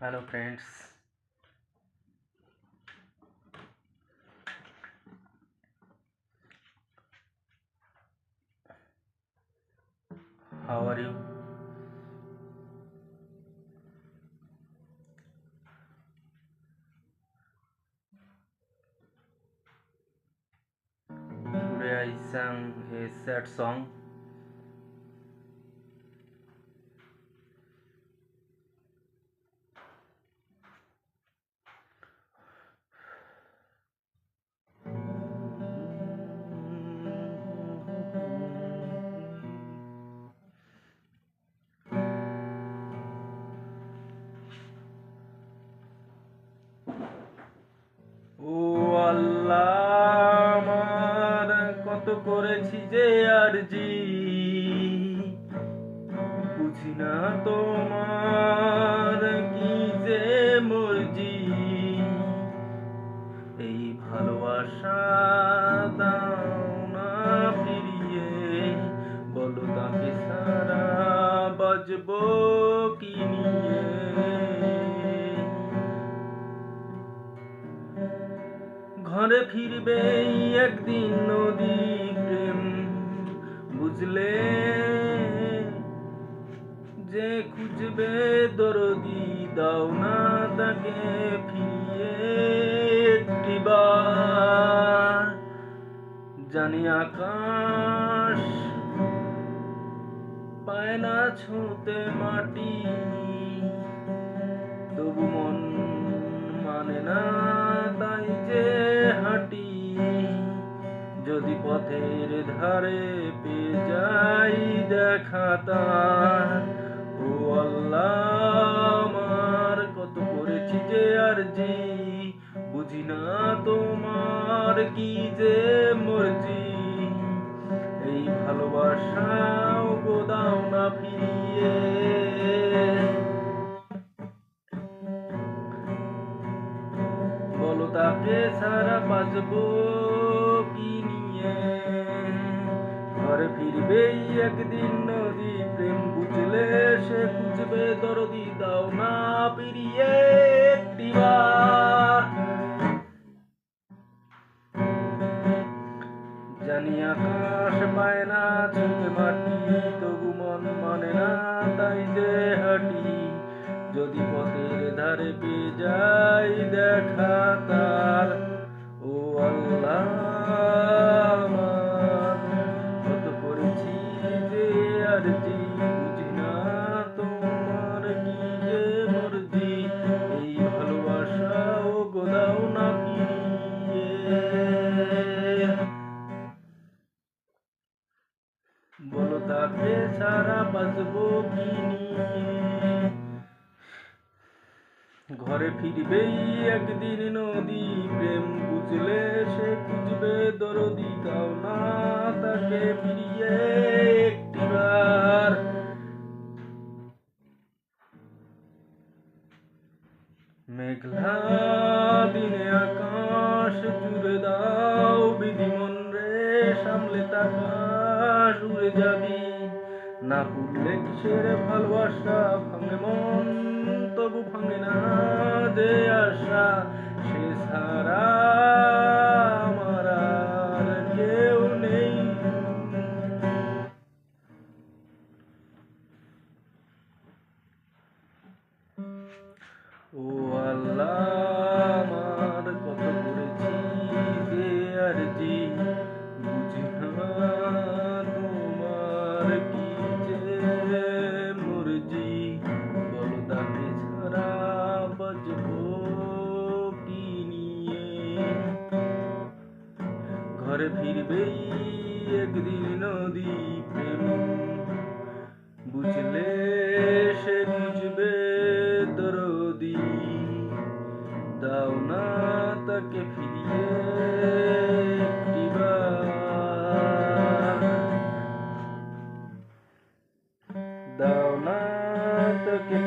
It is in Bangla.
Hello friends, how are you? Today I sang a sad song. ও আল্লাহ, আমার কত করেছি যে আরজি, বুঝি না তোমার কি যে মর্জি। এই ভালোবাসা দাও না ফিরিয়ে, বলো তাকে সারা বাজবো কি নিয়ে। ঘরে ফিরবে একদিন নদী প্রেম বুঝলে, যে খুঁজবে দরদি দাও না তাকে ফিরিয়ে একটিবার। জানি আকাশ পায় না ছুঁতে মাটি, তবু মন মানে না তাই যে হাঁটি। যদি পথের ধারে পেয়ে যাই দেখা তার, ও আল্লাহ আমার কত করেছি যে আরজি, বুঝি না তোমার কি যে মর্জি। এই ভালোবাসাও গো দাও না ফিরিয়ে, বলো তাকে সারা বাজবো কি নিয়ে। ঘরে ফিরবেই একদিন নদী প্রেম বুঝলে, সে খুঁজবে দরদি দাও না ফিরিয়ে একটিবার। জানি আকাশ পায় না ছুঁতে মাটি, তবু মন মানে না তাই যে হাঁটি। যদি পথের ধারে পেয়ে যাই দেখা তার, ও আল্লাহ আমার কত করেছি যে আরজি, বুঝি না তোমার কি যে মর্জি। এই ভালোবাসা ও গোদাও না ফিরিয়ে, বলো তাকে সারা বাজবো কি নিয়ে। ঘরে ফিরবেই একদিন নদী প্রেম বুঝলে, সে খুঁজবে দরদি দাও না তাকে ফিরিয়ে একটিবার। মেঘলা দিনে আকাশ জুড়ে দাও বিধি, মন রে সামলে তাকাশ উড়ে যাবি। না পুরলে কিসের ভালোবাসা ভাঙে মন, তবু ভাঙে না যে আশা। সে ছাড়া আমার আর কেউ নেই। ও আল্লাহ আমার কত করেছি যে আরজি, বুঝি না তোমার কি যে মর্জি। বলো তাকে ছাড়া বাজবো কি নিয়ে। ঘরে ফিরবেই একদিন নদী প্রেম বুঝলে, সে খুঁজবে দরদি দাও না তাকে ফিরিয়ে একটিবার। দাও না তাকে